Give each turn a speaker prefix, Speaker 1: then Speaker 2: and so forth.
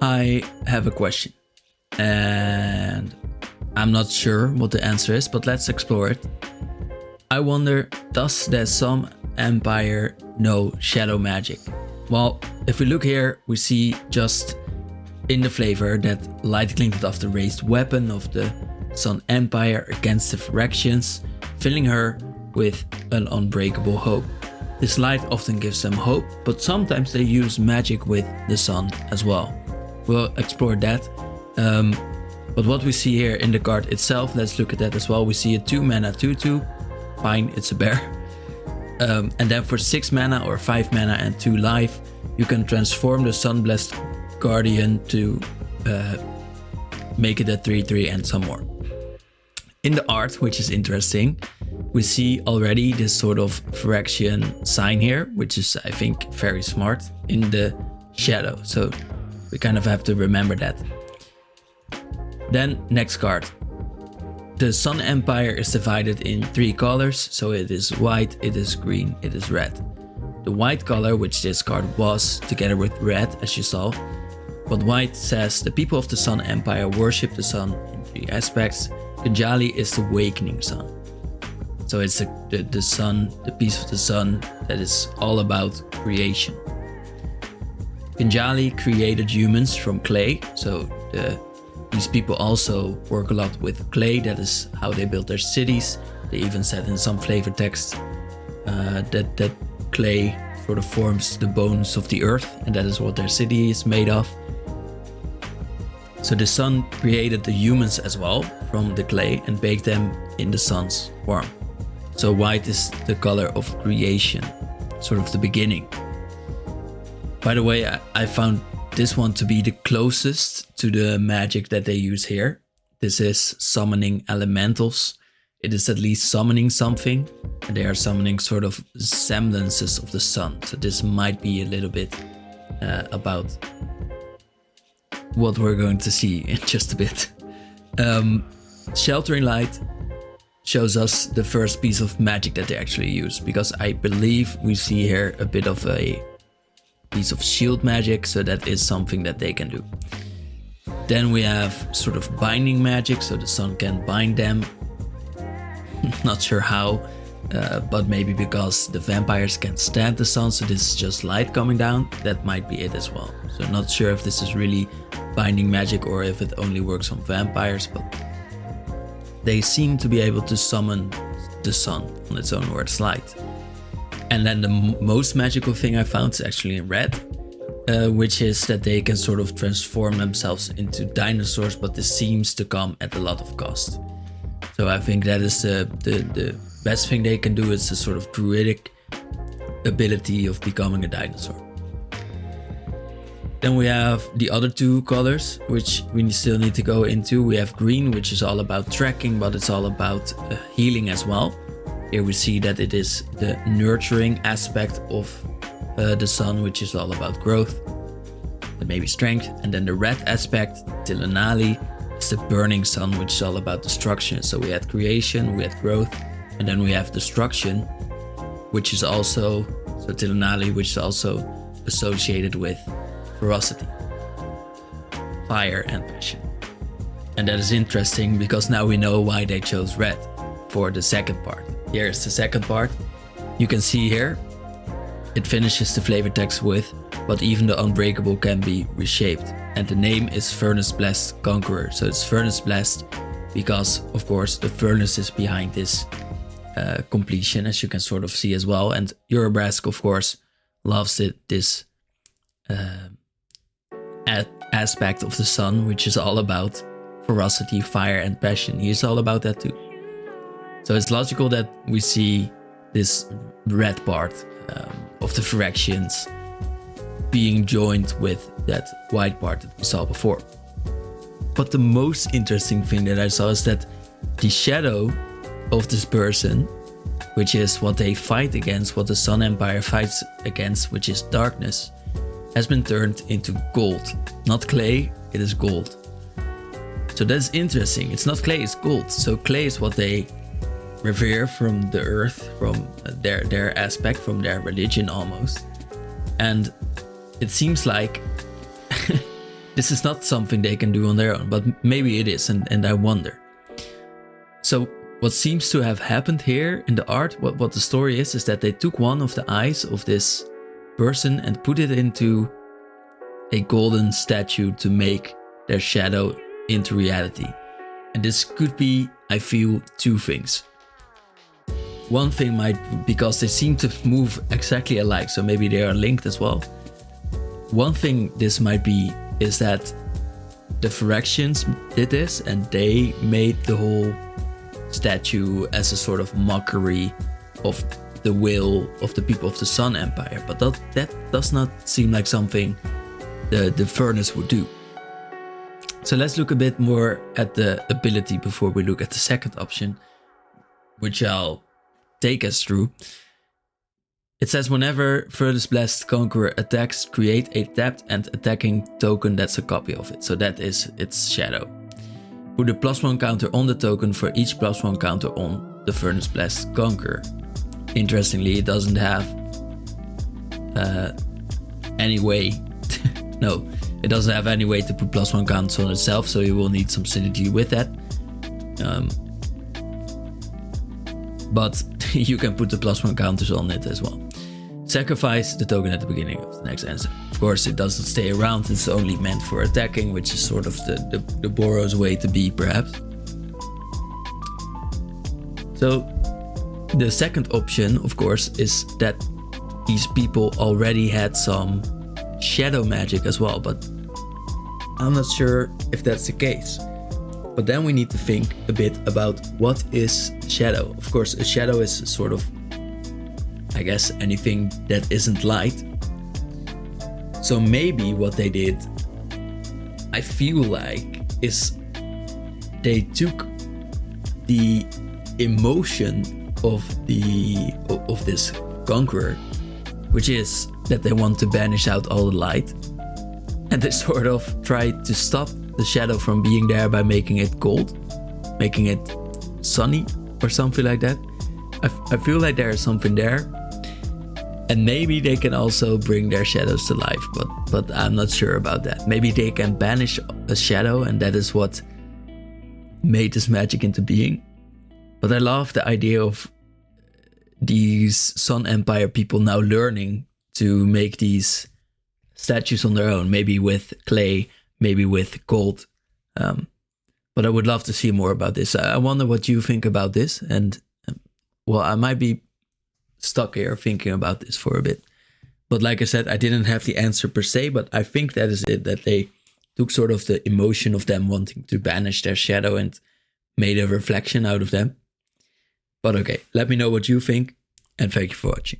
Speaker 1: I have a question, and I'm not sure what the answer is, but let's explore it. I wonder, does the Sun Empire know shadow magic? Well, if we look here, we see just in the flavor that light glinted off the raised weapon of the Sun Empire against the Phyrexians, filling her with an unbreakable hope. This light often gives them hope, but sometimes they use magic with the sun as well. We'll explore that. But what we see here in the card itself, let's look at that as well. We see a 2 mana 2/2. Fine, it's a bear. And then for 6 mana or 5 mana and 2 life, you can transform the Sunblessed Guardian to make it a 3/3 and some more. In the art, which is interesting, we see already this sort of Phyrexian sign here, which is, I think, very smart in the shadow. So we kind of have to remember that. Then next card. The Sun Empire is divided in 3 colors. So it is white, it is green, it is red. The white color, which this card was, together with red, as you saw. But white says the people of the Sun Empire worship the sun in 3 aspects. Kinjali is the awakening sun. So it's the sun, the piece of the sun that is all about creation. Kinjali created humans from clay. So these people also work a lot with clay. That is how they build their cities. They even said in some flavor text that clay sort of forms the bones of the earth, and that is what their city is made of. So the sun created the humans as well from the clay and baked them in the sun's warmth. So white is the color of creation, sort of the beginning. By the way, I found this one to be the closest to the magic that they use here. This is summoning elementals. It is at least summoning something, and they are summoning sort of semblances of the sun. So this might be a little bit about what we're going to see in just a bit. Sheltering Light shows us the first piece of magic that they actually use, because I believe we see here a bit of a piece of shield magic, so that is something that they can do. Then we have sort of binding magic, so the sun can bind them. Not sure how, but maybe because the vampires can't stand the sun, so this is just light coming down. That might be it as well. So not sure if this is really binding magic or if it only works on vampires, but they seem to be able to summon the sun on its own, or its light. And then the most magical thing I found is actually in red, which is that they can sort of transform themselves into dinosaurs, but this seems to come at a lot of cost. So I think that is the best thing they can do, is the sort of druidic ability of becoming a dinosaur. Then we have the other 2 colors, which we still need to go into. We have green, which is all about tracking, but it's all about healing as well. Here we see that it is the nurturing aspect of the sun, which is all about growth and maybe strength. And then the red aspect, Tilonali, is the burning sun, which is all about destruction. So we had creation, we had growth, and then we have destruction, which is also, so Tilonali, which is also associated with ferocity, fire, and passion. And that is interesting because now we know why they chose red for the second part. Here's the second part. You can see here, it finishes the flavor text with, but even the unbreakable can be reshaped. And the name is Furnace Blessed Conqueror. So it's Furnace Blessed because, of course, the furnace is behind this completion, as you can sort of see as well. And Urabrask, of course, loves this aspect of the sun, which is all about ferocity, fire, and passion. He is all about that too. So it's logical that we see this red part of the Phyrexians being joined with that white part that we saw before. But the most interesting thing that I saw is that the shadow of this person, which is what they fight against, what the Sun Empire fights against, which is darkness, has been turned into gold. Not clay, it is gold. So that's interesting. It's not clay, it's gold. So clay is what they revere from the earth, from their aspect, from their religion almost. And it seems like this is not something they can do on their own, but maybe it is, and I wonder. So what seems to have happened here in the art, what the story is that they took one of the eyes of this person and put it into a golden statue to make their shadow into reality. And this could be, I feel, two things. One thing might, because they seem to move exactly alike, so maybe they are linked as well. One thing this might be is that the Phyrexians did this and they made the whole statue as a sort of mockery of the will of the people of the Sun Empire, but that does not seem like something the furnace would do. So let's look a bit more at the ability before we look at the second option, which I'll take us through. It says whenever Furthest Blessed Conqueror attacks, create a tapped and attacking token that's a copy of it. So that is its shadow. Put a +1 counter on the token for each +1 counter on the Furthest Blessed Conqueror. Interestingly, it doesn't have any way. No, it doesn't have any way to put +1 counters on itself, so you will need some synergy with that. But you can put the +1 counters on it as well. Sacrifice the token at the beginning of the next answer. Of course, it doesn't stay around, it's only meant for attacking, which is sort of the Boros way to be, perhaps. So, the second option, of course, is that these people already had some shadow magic as well, but I'm not sure if that's the case. But then we need to think a bit about what is shadow. Of course, a shadow is sort of, I guess, anything that isn't light. So maybe what they did, I feel like, is they took the emotion of this conqueror, which is that they want to banish out all the light, and they sort of tried to stop the shadow from being there by making it gold, making it sunny or something like that. I feel like there is something there, and maybe they can also bring their shadows to life, but I'm not sure about that. Maybe they can banish a shadow, and that is what made this magic into being. But I love the idea of these Sun Empire people now learning to make these statues on their own, maybe with clay, maybe with gold. But I would love to see more about this. I wonder what you think about this. And well, I might be stuck here thinking about this for a bit. But like I said, I didn't have the answer per se, but I think that is it, that they took sort of the emotion of them wanting to banish their shadow and made a reflection out of them. But okay, let me know what you think, and thank you for watching.